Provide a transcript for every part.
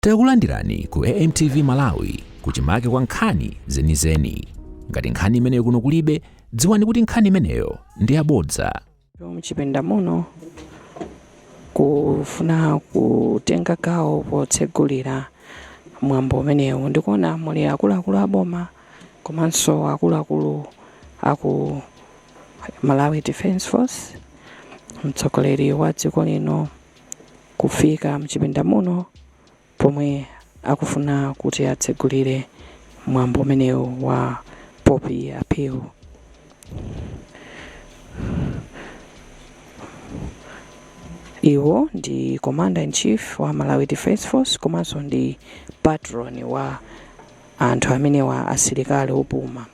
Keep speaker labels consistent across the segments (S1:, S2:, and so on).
S1: Takulandirani ku AMTV Malawi kuchimake kwa nkhani zenizeni. Ngati nkhani imeneyo kuno kulibe, dziwani kuti nkhani imeneyo ndi yabodza.
S2: Muchipinda muno kufuna kutenga gawo potsegulira mwambo umenewu. Ndikuona muli akuluakulu aboma komanso akuluakulu aku Malawi Defense Force. Mtsogoleri wa dziko lino kufika mchipinda muno pomwe akufuna kuti atsegulire mwambo umenewu wa Poppy Appeal. Iwo ndi Commander-in-Chief wa Malawi Defense Force komanso ndi patron wa anthu amene wa asilikali opuma.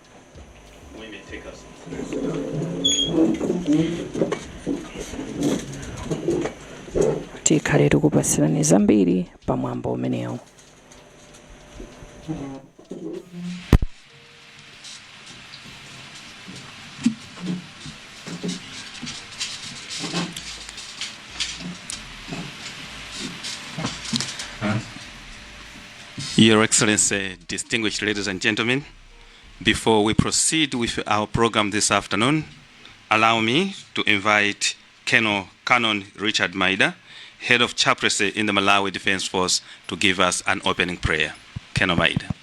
S2: Tikhale tikupasirani zambiri pa mwambo umenewu.
S3: Your Excellency, distinguished ladies and gentlemen, before we proceed with our program this afternoon, allow me to invite Canon Richard Maida, Head of Chairperson in the Malawi Defense Force, to give us an opening prayer. Canon Maida.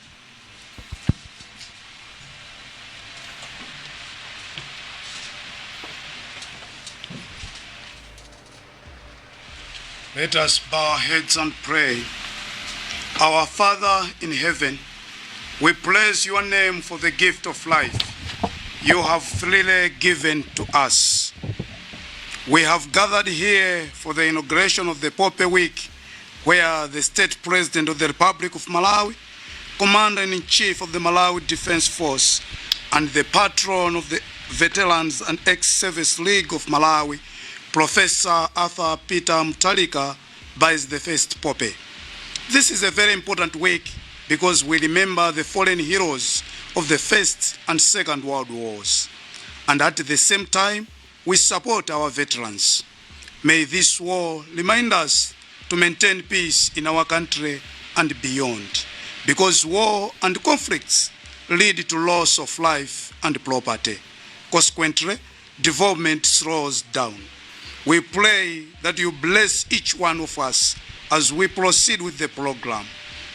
S4: Let us bow our heads and pray. Our Father in heaven, we praise your name for the gift of life you have freely given to us. We have gathered here for the inauguration of the Poppy Week, where the State President of the Republic of Malawi, Commander-in-Chief of the Malawi Defense Force, and the patron of the Veterans and Ex-Service League of Malawi, Professor Arthur Peter MUTHARIKA, buys the first Poppy. This is a very important week because we remember the fallen heroes of the First and Second World Wars. And at the same time, we support our veterans. May this war remind us to maintain peace in our country and beyond, because war and conflicts lead to loss of life and property. Consequently, development slows down. We pray that you bless each one of us as we proceed with the program.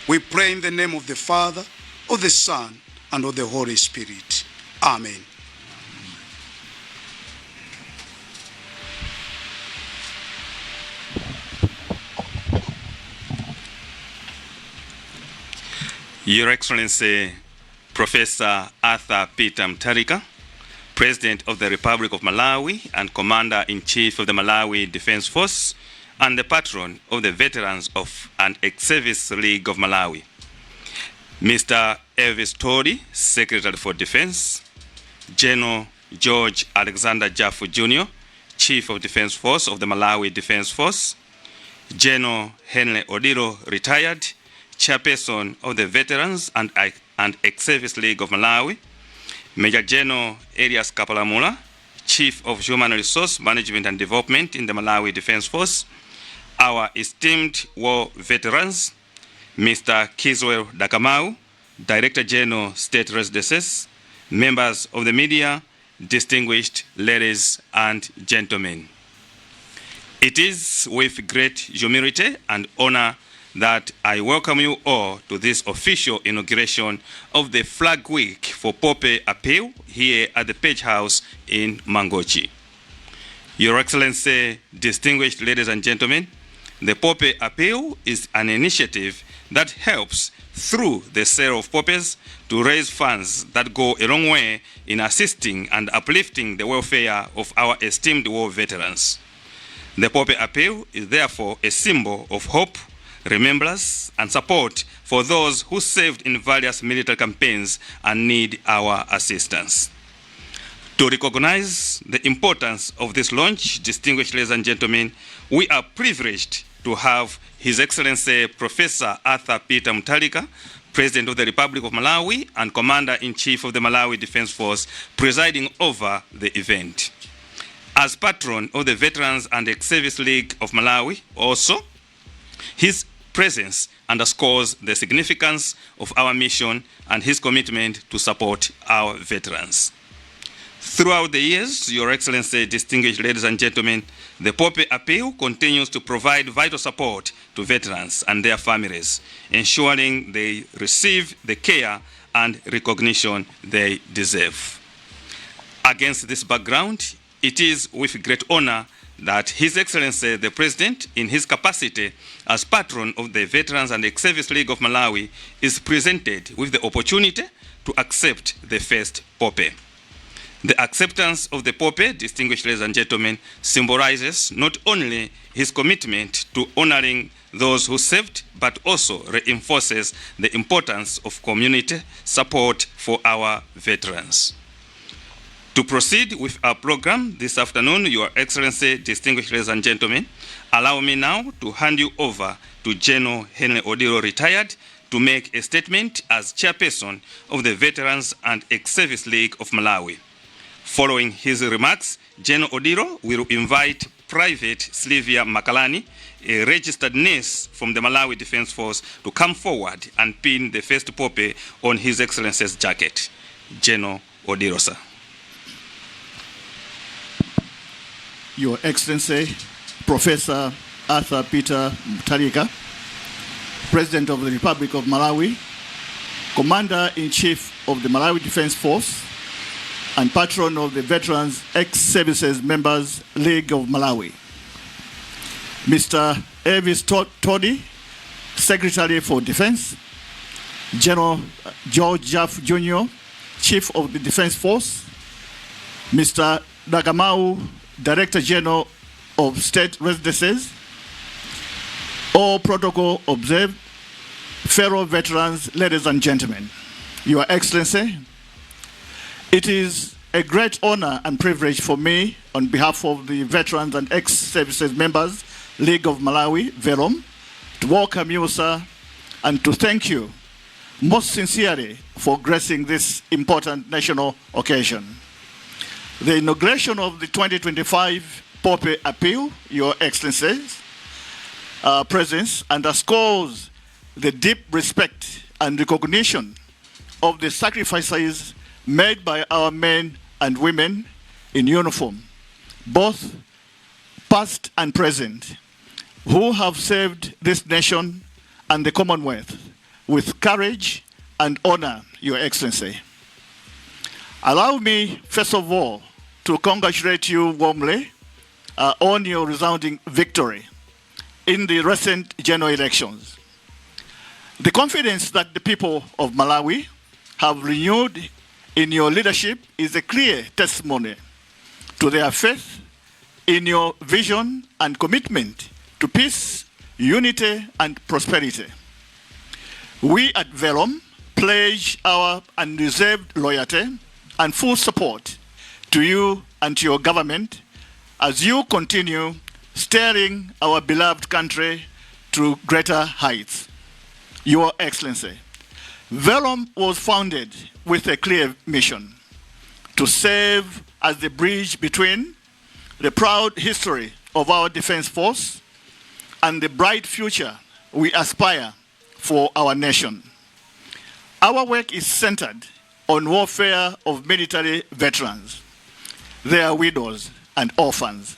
S4: We pray in the name of the Father, of the Son, and of the Holy Spirit. Amen.
S3: Your Excellency, Professor Arthur Peter MUTHARIKA, President of the Republic of Malawi and Commander-in-Chief of the Malawi Defense Force, and the patron of the Veterans of and Ex-Service League of Malawi. Mr. Elvis Tori, Secretary for Defense. General George Alexander Jaffu Jr., Chief of Defense Force of the Malawi Defense Force. General Henry Odiro, retired, Chairperson of the Veterans and Ex-Service League of Malawi. Major General Elias Kapalamula, Chief of Human Resource Management and Development in the Malawi Defense Force. Our esteemed war veterans, Mr. Kiswell Dakamau, Director General State Residences, members of the media, distinguished ladies and gentlemen. It is with great humility and honor that I welcome you all to this official inauguration of the Flag Week for Poppy Appeal here at the Page House in Mangochi. Your Excellency, distinguished ladies and gentlemen, the Poppy Appeal is an initiative that helps, through the sale of poppies, to raise funds that go a long way in assisting and uplifting the welfare of our esteemed war veterans. The Poppy Appeal is therefore a symbol of hope, remembrance, and support for those who served in various military campaigns and need our assistance. To recognize the importance of this launch, distinguished ladies and gentlemen, we are privileged to have His Excellency Professor Arthur Peter MUTHARIKA, President of the Republic of Malawi and Commander-in-Chief of the Malawi Defense Force, presiding over the event. As patron of the Veterans and Ex-Service League of Malawi, also, His presence underscores the significance of our mission and his commitment to support our veterans. Throughout the years, Your Excellency, distinguished ladies and gentlemen, the Pope Appeal continues to provide vital support to veterans and their families, ensuring they receive the care and recognition they deserve. Against this background, it is with great honor that His Excellency the President, in his capacity as patron of the Veterans and Ex-Service League of Malawi, is presented with the opportunity to accept the first Pope. The acceptance of the Pope, distinguished ladies and gentlemen, symbolizes not only his commitment to honoring those who served, but also reinforces the importance of community support for our veterans. To proceed with our program this afternoon, Your Excellency, distinguished ladies and gentlemen, allow me now to hand you over to General Henry Odilo, retired, to make a statement as Chairperson of the Veterans and Ex-Service League of Malawi. Following his remarks, General Odilo will invite Private Sylvia Makalani, a registered nurse from the Malawi Defense Force, to come forward and pin the first Pope on His Excellency's jacket. General Odilo, sir.
S5: Your Excellency, Professor Arthur Peter MUTHARIKA, President of the Republic of Malawi, Commander-in-Chief of the Malawi Defense Force, and patron of the Veterans Ex-Services Members League of Malawi. Mr. Elvis Toddy, Secretary for Defense, General George Jaff Jr., Chief of the Defense Force, Mr. Dagamau, Director General of State Residences, all protocol observed, fellow veterans, ladies and gentlemen, Your Excellency, it is a great honor and privilege for me, on behalf of the Veterans and Ex-Services Members League of Malawi, VELOM, to welcome you, sir, and to thank you most sincerely for gracing this important national occasion. The inauguration of the 2025 Pope Appeal, Your Excellency's presence, underscores the deep respect and recognition of the sacrifices made by our men and women in uniform, both past and present, who have served this nation and the Commonwealth with courage and honor, Your Excellency. Allow me, first of all, to congratulate you warmly on your resounding victory in the recent general elections. The confidence that the people of Malawi have renewed in your leadership is a clear testimony to their faith in your vision and commitment to peace, unity, and prosperity. We at VELOM pledge our unreserved loyalty and full support to you and to your government as you continue steering our beloved country to greater heights. Your Excellency, VELOM was founded with a clear mission: to serve as the bridge between the proud history of our defense force and the bright future we aspire for our nation. Our work is centered on welfare of military veterans, their widows and orphans.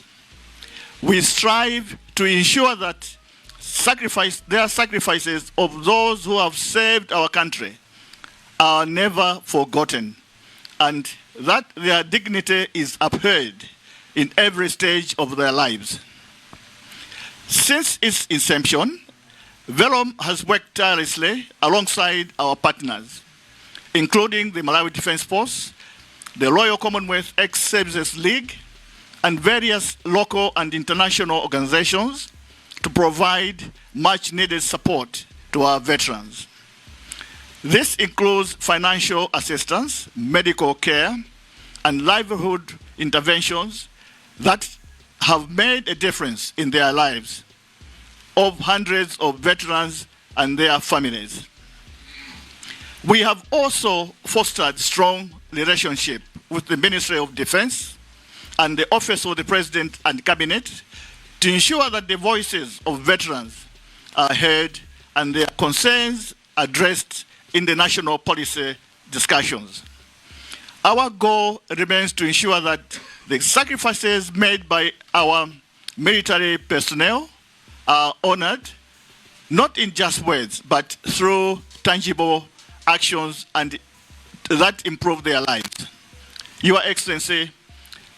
S5: We strive to ensure that their sacrifices of those who have served our country are never forgotten, and that their dignity is upheld in every stage of their lives. Since its inception, VELOM has worked tirelessly alongside our partners, including the Malawi Defense Force, the Royal Commonwealth Ex-Services League, and various local and international organizations, to provide much-needed support to our veterans. This includes financial assistance, medical care, and livelihood interventions that have made a difference in their lives of hundreds of veterans and their families. We have also fostered strong relationship with the Ministry of Defense and the Office of the President and Cabinet to ensure that the voices of veterans are heard and their concerns addressed in the national policy discussions. Our goal remains to ensure that the sacrifices made by our military personnel are honored, not in just words, but through tangible actions and that improve their lives. Your Excellency,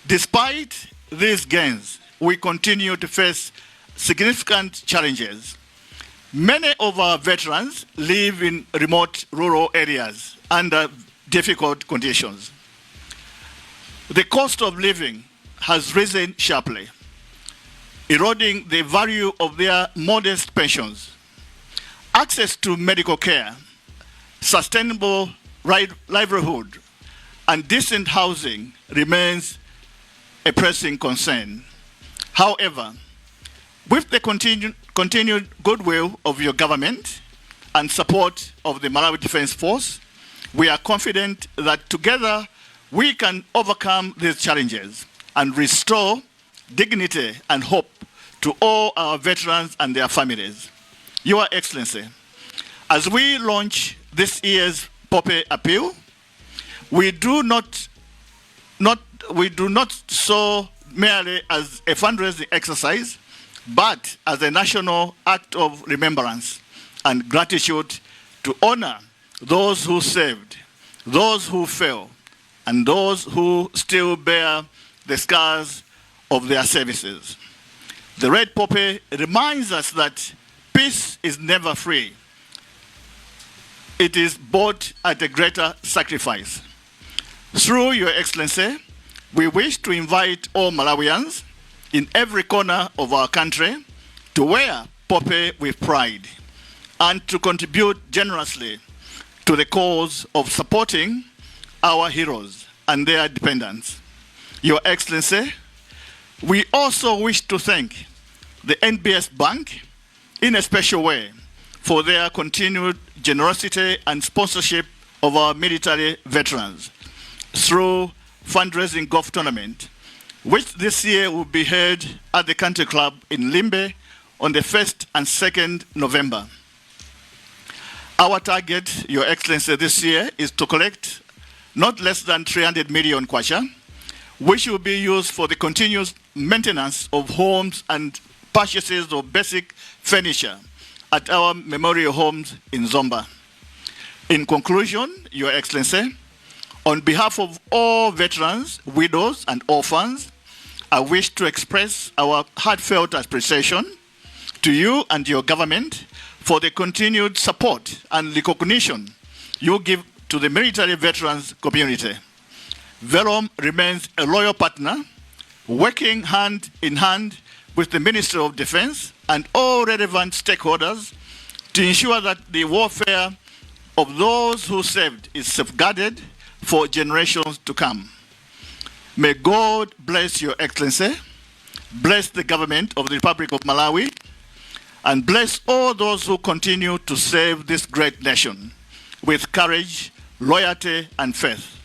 S5: despite these gains, we continue to face significant challenges. Many of our veterans live in remote rural areas under difficult conditions. The cost of living has risen sharply, eroding the value of their modest pensions. Access to medical care, sustainable livelihood, and decent housing remains a pressing concern. However, with the continued goodwill of your government and support of the Malawi Defense Force, we are confident that together we can overcome these challenges and restore dignity and hope to all our veterans and their families. Your Excellency, as we launch this year's Poppy Appeal, we do not so merely as a fundraising exercise, but as a national act of remembrance and gratitude to honor those who served, those who fell, and those who still bear the scars of their services. The Red Poppy reminds us that peace is never free. It is bought at a greater sacrifice. Through your Excellency, we wish to invite all Malawians in every corner of our country to wear poppy with pride and to contribute generously to the cause of supporting our heroes and their dependents. Your Excellency, we also wish to thank the NBS Bank in a special way for their continued generosity and sponsorship of our military veterans through fundraising golf tournament, which this year will be held at the Country Club in Limbe on the 1st and 2nd November. Our target, Your Excellency, this year is to collect not less than 300 million kwacha, which will be used for the continuous maintenance of homes and purchases of basic furniture at our memorial homes in Zomba. In conclusion, Your Excellency, on behalf of all veterans, widows, and orphans, I wish to express our heartfelt appreciation to you and your government for the continued support and recognition you give to the military veterans community. VELOM remains a loyal partner, working hand in hand with the Ministry of Defense and all relevant stakeholders to ensure that the welfare of those who served is safeguarded for generations to come. May God bless Your Excellency, bless the government of the Republic of Malawi, and bless all those who continue to serve this great nation with courage, loyalty, and faith.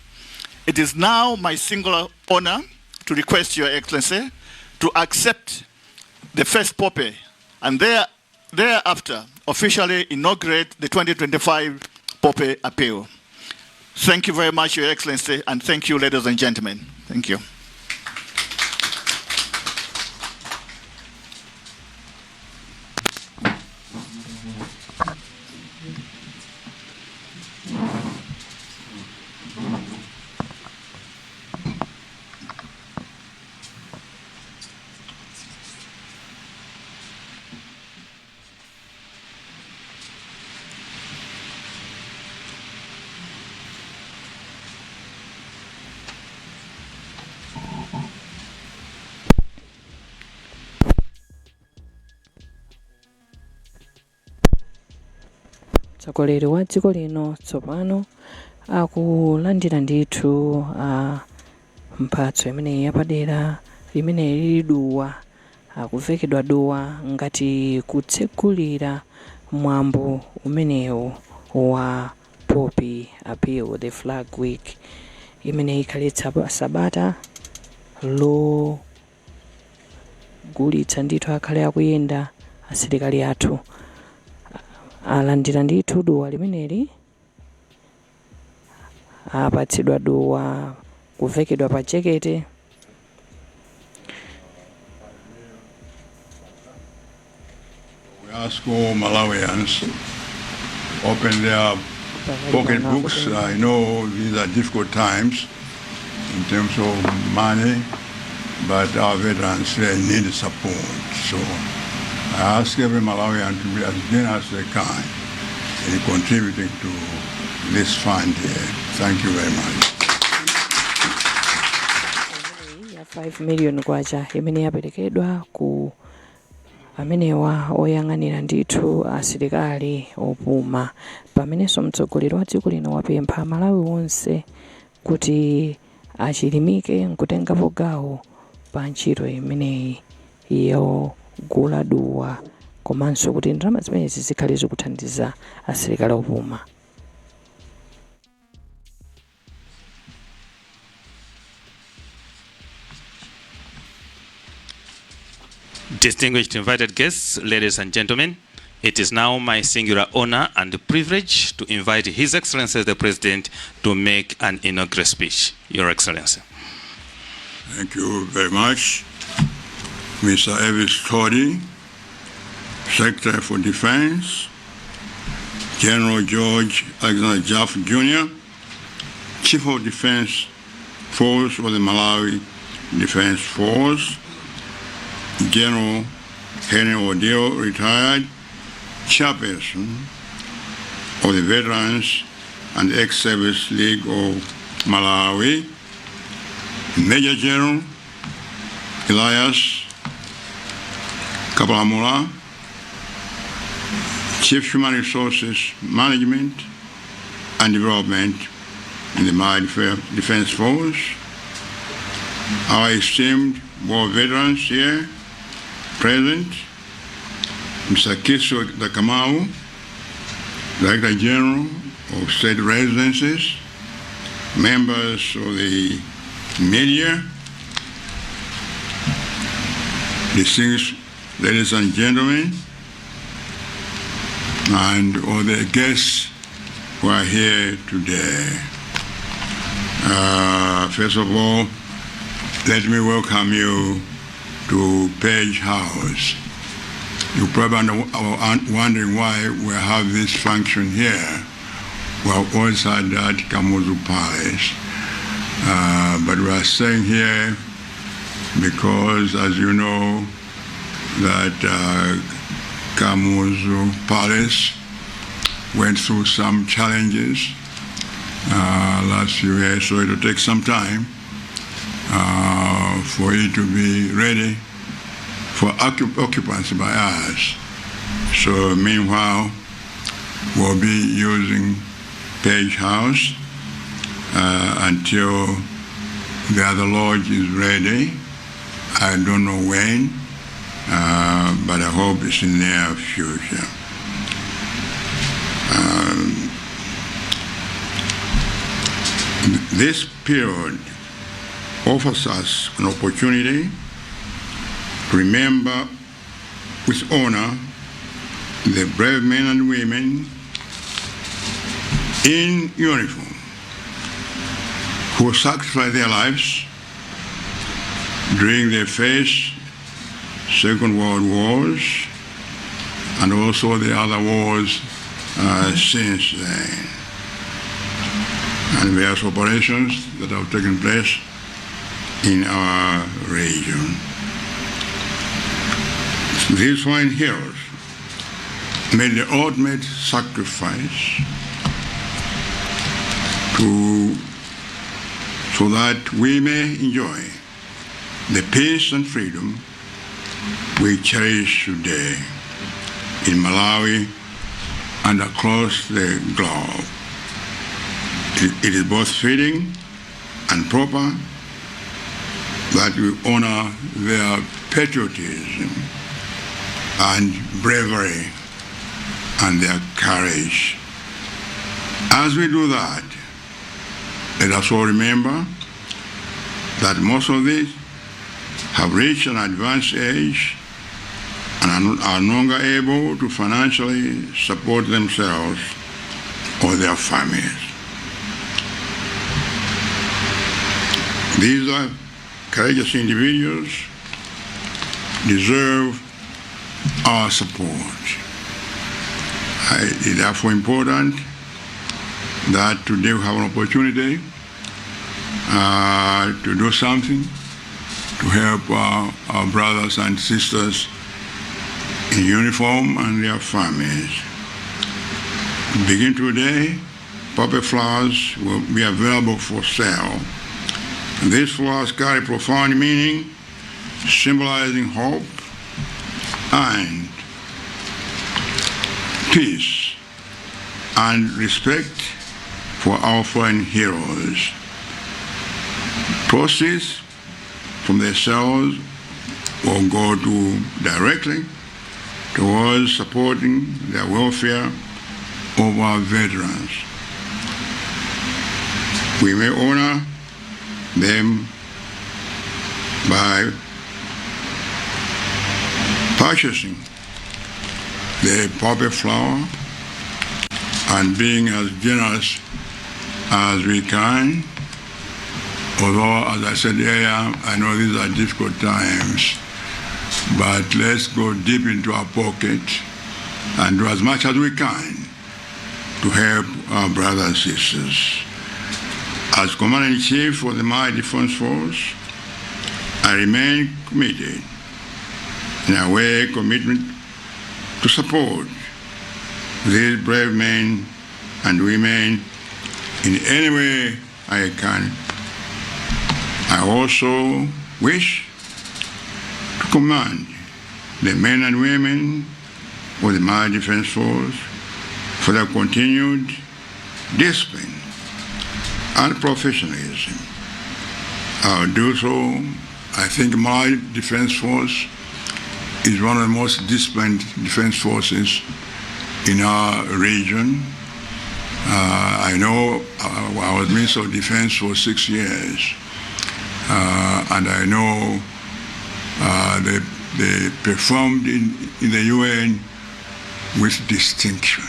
S5: It is now my singular honor to request Your Excellency to accept the first poppy and thereafter officially inaugurate the 2025 Poppy Appeal. Thank you very much, Your Excellency, and thank you, ladies and gentlemen. Thank you.
S2: Mtsogoleri wa dziko lino tsopano akulandira ndithu mphatso imene yapadera imene ili duwa, akuvekedwa duwa ngati kutsegulira mwambo umenewu wa Poppy Appeal, the Flag Week, imene ikhalitsa sabata logulitsa ndithu akhale akuyenda asilikali athu alandira ndithu duwa limeneli, apatsidwa duwa kuvekedwa pa jekete.
S6: We ask all Malawians open their pocketbooks. I know these are difficult times in terms of money, but our veterans they need support. So I ask every Malawian to be as generous as they can in contributing to this fund here. Thank you very much.
S2: Ya 5 million kwacha imene yaperekedwa ku amenewa oyang'anira ndithu asilikali opuma, pamenenso mtsogoleri wa dziko lino wapempha Malawi wonse kuti achilimike nkutengapo gawo pa ntchito imeneyi yogula duwa, komanso kuti ndalama zimenezi zikhale zikuthandiza asilikali opuma.
S3: Distinguished invited guests, ladies and gentlemen, it is now my singular honor and privilege to invite His Excellency the President to make an inaugural speech. Your Excellency.
S6: Thank you very much. Mr. Evis Todi, Secretary for Defense, General George Alexander Jaff Jr., Chief of Defense Force of the Malawi Defense Force, General Henry Odeo, retired, Chairperson of the Veterans and Ex-Service League of Malawi, Major General Elias Kapalamula, Chief Human Resources Management and Development in the Malawi Defense Force, our esteemed war veterans here present, Mr. Kiso Dakamau, Director General of State Residences, members of the media, distinguished ladies and gentlemen, and all the guests who are here today. First of all, let me welcome you to Page House. You're probably wondering why we have this function here. We're also at Kamuzu Palace. But we are staying here because, as you know, that Kamuzu Palace went through some challenges last few years, so it will take some time for it to be ready for occupancy by us. So meanwhile, we'll be using Page House until the other lodge is ready. I don't know when, but I hope it's in the near future. This period offers us an opportunity to remember with honor the brave men and women in uniform who sacrificed their lives during the first, Second World Wars, and also the other wars since then, and various operations that have taken place in our region. These fine heroes made the ultimate sacrifice so that we may enjoy the peace and freedom we cherish today in Malawi and across the globe. It is both fitting and proper that we honor their patriotism and bravery and their courage. As we do that, let us all remember that most of these have reached an advanced age and are no longer able to financially support themselves or their families. These are courageous individuals, deserve our support. It is therefore important that today we have an opportunity to do something to help our brothers and sisters in uniform and their families. Begin today, poppy flowers will be available for sale. These flowers carry profound meaning, symbolizing hope and peace and respect for our fallen heroes. Proceeds from their sales will go directly towards supporting the welfare of our veterans. We may honor them by purchasing the poppy flower and being as generous as we can. Although, as I said earlier, I know these are difficult times, but let's go deep into our pocket and do as much as we can to help our brothers and sisters. As Commander-in-Chief of the Malawi Defense Force, I remain committed, in a way, commitment to support these brave men and women in any way I can. I also wish to commend the men and women of the Malawi Defense Force for their continued discipline and professionalism. I'll do so. I think Malawi Defense Force is one of the most disciplined defense forces in our region. I know I was Minister of Defense for 6 years. And I know they performed in the UN with distinction.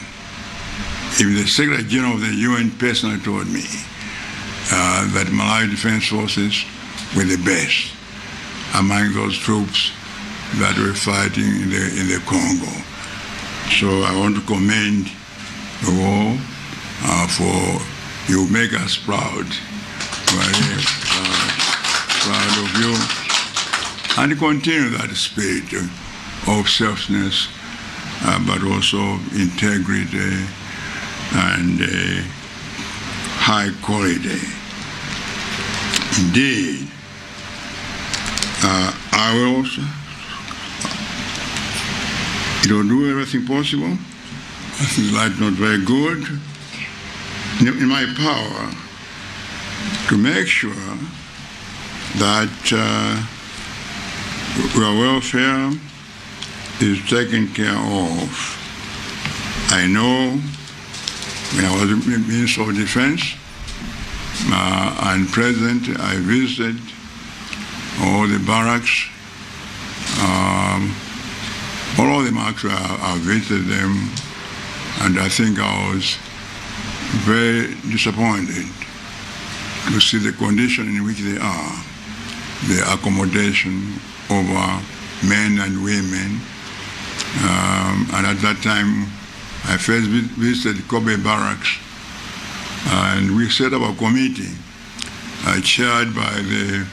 S6: Even the Secretary General of the UN personally told me that Malawi Defense Forces were the best among those troops that were fighting in the Congo. So I want to commend you all for you make us proud. Very proud of you, and continue that spirit of selflessness, but also integrity and high quality. Indeed, I will also do everything possible. I think that's not very good. In my power, to make sure that our welfare is taken care of. I know when I was Minister of Defense and President, I visited all the barracks. All of them actually, I visited them, and I think I was very disappointed to see the condition in which they are. The accommodation of men and women. And at that time, I first visited Kobe Barracks, and we set up a committee chaired by the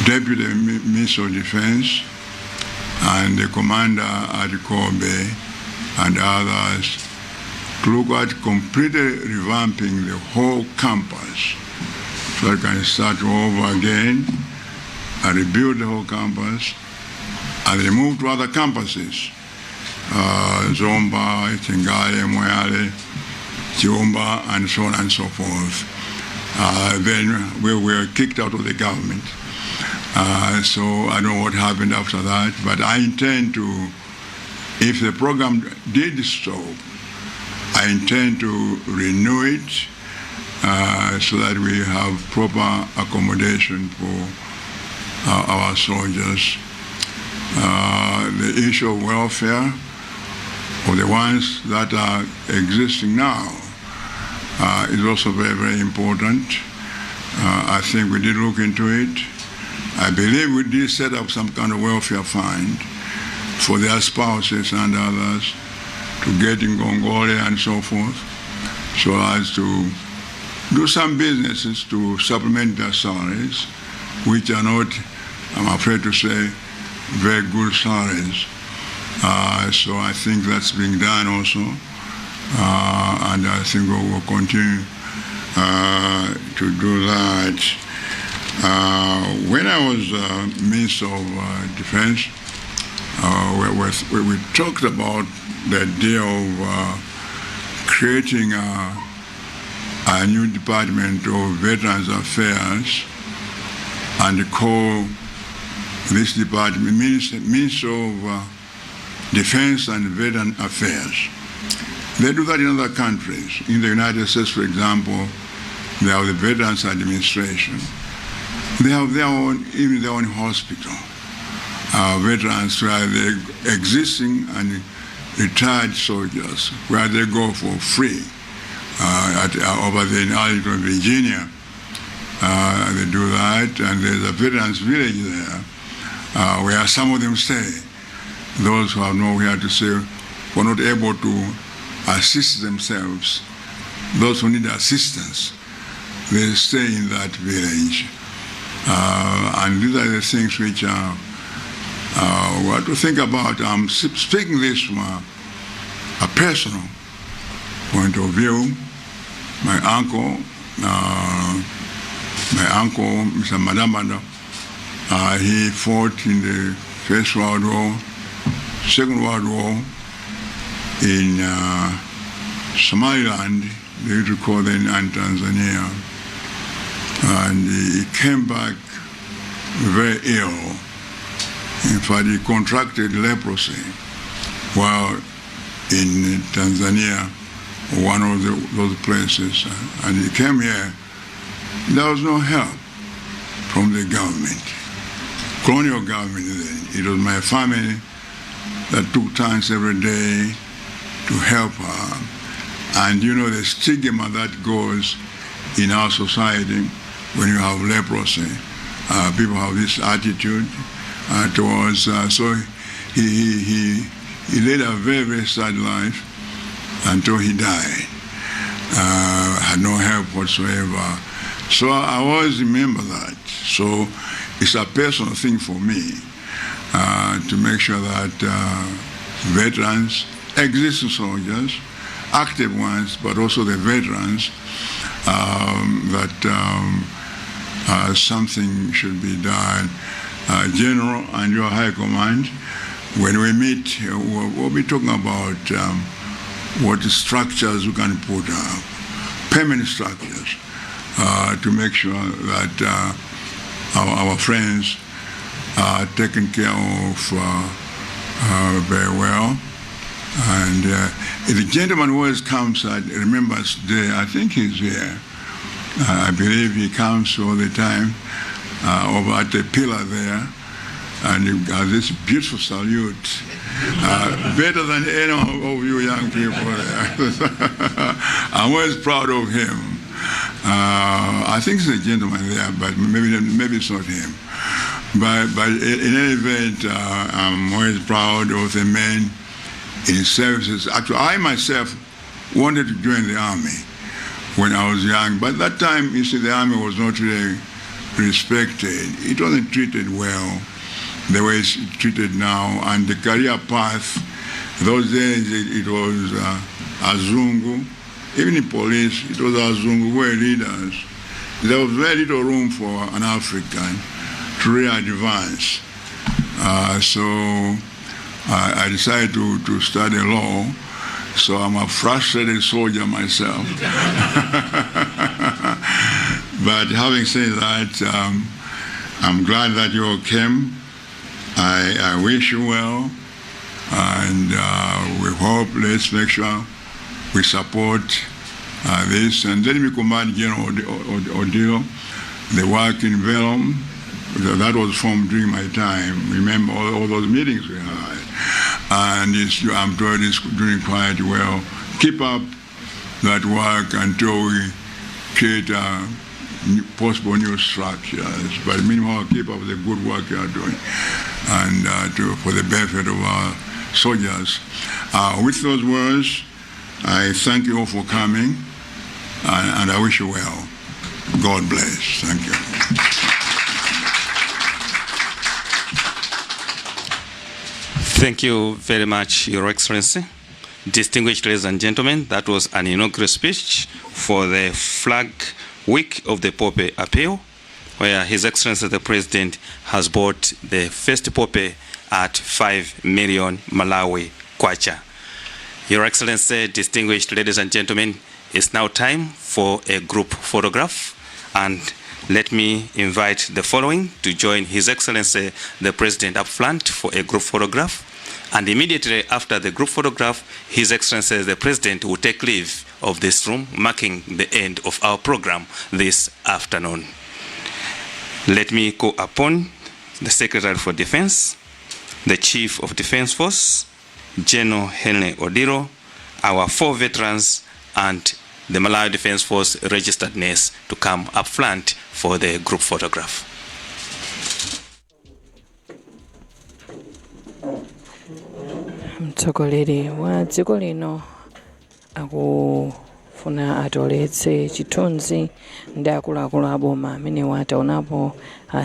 S6: Deputy Minister of Defense and the Commander at Kobe and others to look at completely revamping the whole campus. So I can start over again and rebuild the whole campus and then move to other campuses. Zomba, Tingale, Moyale, Chiumba, and so on and so forth. Then we were kicked out of the government. So I don't know what happened after that, but I intend to, if the program did stop, I intend to renew it so that we have proper accommodation for our soldiers. the issue of welfare of the ones that are existing now is also very, very important. I think we did look into it. I believe we did set up some kind of welfare fund for their spouses and others to get in Gongole and so forth, so as to do some businesses to supplement their salaries, which are not, I'm afraid to say, very good salaries. So I think that's being done also, and I think we will continue to do that. When I was Minister of Defense, we talked about the idea of creating a new department of Veterans Affairs and call this department Minister of Defense and Veteran Affairs. They do that in other countries. In the United States, for example, they have the Veterans Administration. They have their own, even their own hospital. Veterans, where they're existing and retired soldiers, where they go for free. Over there in Arlington, Virginia, they do that, and there's a veterans village there where some of them stay. Those who have nowhere to stay, who are not able to assist themselves, those who need assistance, they stay in that village. And these are the things which are we have to think about. I'm speaking this from a personal point of view. My uncle, Mr. Madamada, he fought in the First World War, Second World War in Somaliland, they used to call them, and Tanzania. And he came back very ill. In fact, he contracted leprosy while in Tanzania, one of those places. And he came here. There was no help from the government, colonial government then. It was my family that took turns every day to help her. And you know the stigma that goes in our society when you have leprosy. People have this attitude towards, so he led a very, very sad life until he died. Had no help whatsoever. So I always remember that. So it's a personal thing for me to make sure that veterans, existing soldiers, active ones, but also the veterans, that something should be done. General and your High Command, when we meet, we'll be talking about what structures we can put up, permanent structures, to make sure that our friends are taken care of very well. And if the gentleman who always comes and remembers today, I think he's here. I believe he comes all the time over at the pillar there, and he has this beautiful salute, better than any of you young people there. I'm always proud of him. I think it's a gentleman there, but maybe it's not him. But in any event, I'm always proud of the men in his services. Actually, I myself wanted to join the army when I was young, but that time, you see, the army was not really respected. It wasn't treated well the way it's treated now, and the career path, those days it was Azungu. Even in police, it was Azungu who were leaders. There was very little room for an African to really advance. So I decided to study law. So I'm a frustrated soldier myself. But having said that, I'm glad that you all came. I wish you well, and we hope, let's make sure we support this. And let me commend General Odilo, the work in Velum, That was formed during my time. Remember all those meetings we had. And I'm told it's doing quite well. Keep up that work until we create possible new structures. But meanwhile, keep up the good work you are doing, and for the benefit of our soldiers. With those words, I thank you all for coming, and I wish you well. God bless. Thank you.
S3: Thank you very much, Your Excellency. Distinguished ladies and gentlemen, that was an inaugural speech for the flag week of the Poppy Appeal, where His Excellency the President has bought the first poppy at 5 million Malawi kwacha. Your Excellency, distinguished ladies and gentlemen, it's now time for a group photograph, and let me invite the following to join His Excellency the President up front for a group photograph. And immediately after the group photograph, His Excellency the President will take leave of this room, marking the end of our program this afternoon. Let me call upon the Secretary for Defense, the Chief of Defense Force, General Henry Odiro, our 4 veterans, and the Malawi Defense Force registered nurse to come up front for the group photograph.
S2: Mtsogoleri wa dziko lino akufuna atoletse chithunzi ndi akuluakulu aboma amene wataonapo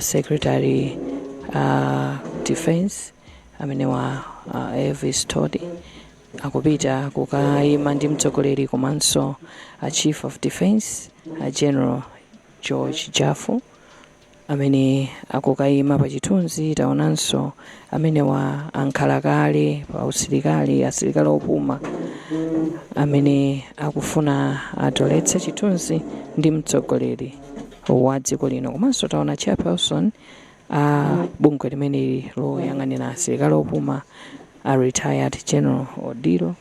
S2: Secretary Defense amene wa Elvis Todi akupita kukayima ndi mtsogoleri komanso Chief of Defense General George Jafu amene akukayima pa chithunzi. Taonanso amene wa ankhalakale pa asilikali opuma amene akufuna atoletse chithunzi ndi mtsogoleri wa dziko lino. Komanso taona Chairperson bungwe limene loyang'anira asilikali opuma retired General Odiro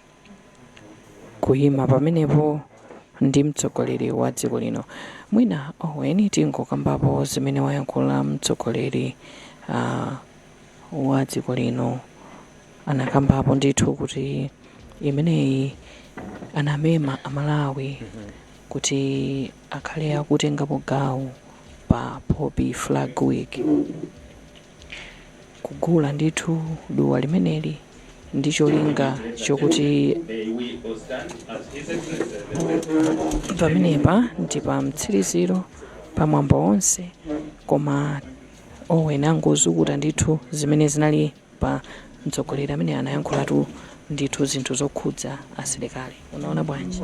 S2: kuyima pamenepo ndi mtsogoleri wa dziko lino. Mwina eni tingokambapo zimene wayankhula mtsogoleri wa dziko lino. Anakambapo ndithu kuti imeneyi anamema Amalawi kuti akhale akutengapo gawo pa Poppy Flag Week, kugula ndithu duwa limeneli ndi cholinga chokuti pamenepa ndi pa mtsiriziro pa mwambo onse, koma owena ngozukuta ndithu zimene zinali pa mtsogoleri amene anayankhulatu ndithu zinthu zokhudza asilikali. Unaona bwanji?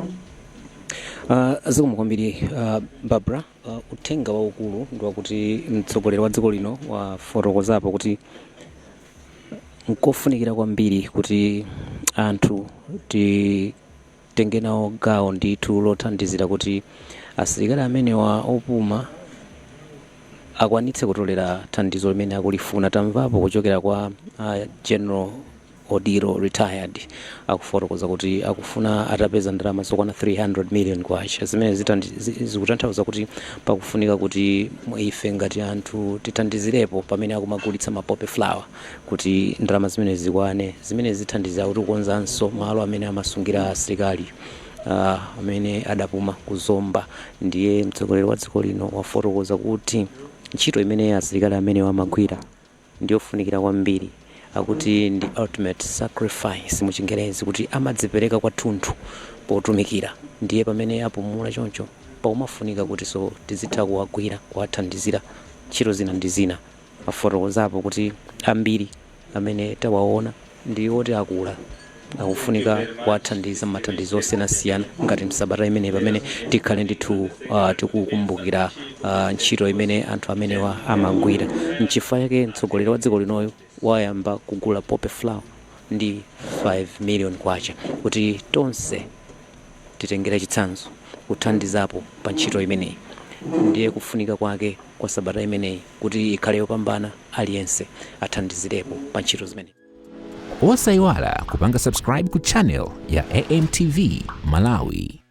S7: Zikomo kwambiri Barbara. Uthenga waukulu ndi wakuti mtsogoleri wa dziko lino wafotokozapo kuti nkofunikira kwambiri kuti anthu titenge nawo gawo ndithu lothandizira kuti asilikali amene wa opuma akwanitse kutolera thandizo limene akulifuna. Tamvapo kuchokera kwa General Odiro retired akufotokoza kuti akufuna atapeza ndalama zokwana 300 million kwacha, zimene zikutanthauza kuti pakufunika kuti ife ngati anthu tithandizirepo pamene akumagulitsa mapoppy flower kuti ndalama zimene zikwane, zimene zithandiza kuti kukonzanso malo amene amasungira asilikali amene adapuma kuzomba. Ndiye mtsogoleri wa dziko lino wafotokoza kuti ntchito imene asilikali amene amagwira ndiyofunikira kwambiri, akuti ndi ultimate sacrifice mu Chingerezi, kuti amadzipereka kwathunthu potumikira. Ndiye pamene apumula choncho paumafunika kuti so tizitha kuwagwira kuwathandizira ntchito zina ndi zina. Afotokozapo kuti ambiri amene tawaona ndi oti akula akufunika kuwathandiza mathandizo osiyanasiyana ngati msabata imene pamene tikhale ndithu tikukumbukira ntchito imene anthu amene amagwira. Nchifukwa chake mtsogoleri wa dziko linoyo wayamba kugula poppy flower ndi 5 million kwacha kuti tonse titengere chitsanzo kuthandizapo pa ntchito imeneyi. Ndiye kufunika kwake kwa sabata imeneyi kuti ikhale yopambana, aliyense athandizirepo pa ntchito zimeneyi.
S1: Osayiwala kupanga subscribe ku channel ya AMTV Malawi.